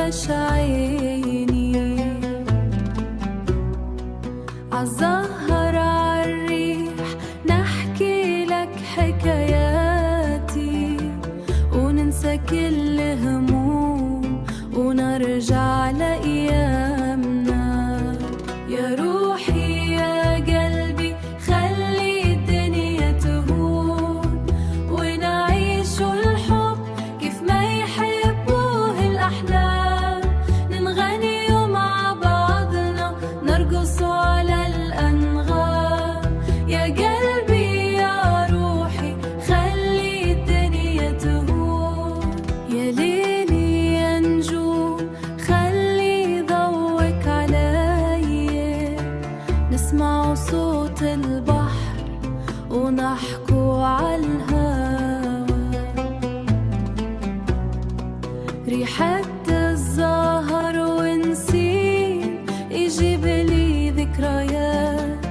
تنساش عيني، عالزهر عالريح نحكي لك حكاياتي، وننسى كل هموم ونرجع لأيامنا. يا روحي يا قلبي خلي الدنيا تهون، ونعيش الحب كيف ما يحبوه الأحلام، ننغني مع بعضنا نرقص على الأنغام. يا قلبي يا روحي خلي الدنيا تهون، يا ليلي يا نجوم خلي ضوك علي، نسمع صوت البحر ونحكوا عالهوا. ريحة الزهر ونسيم يجيب لي ذكريات،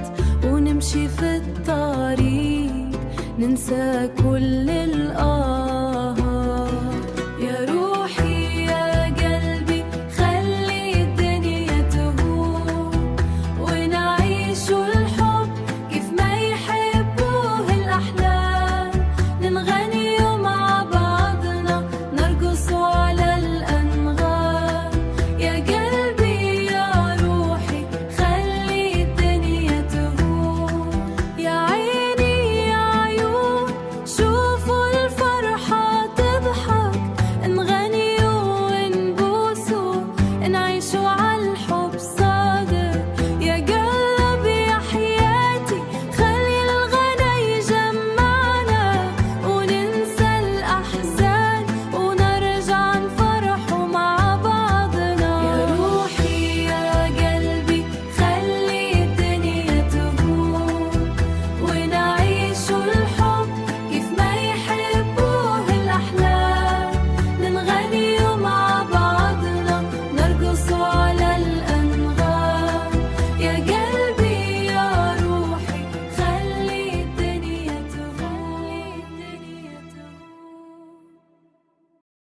ونمشي في الطريق ننسى كل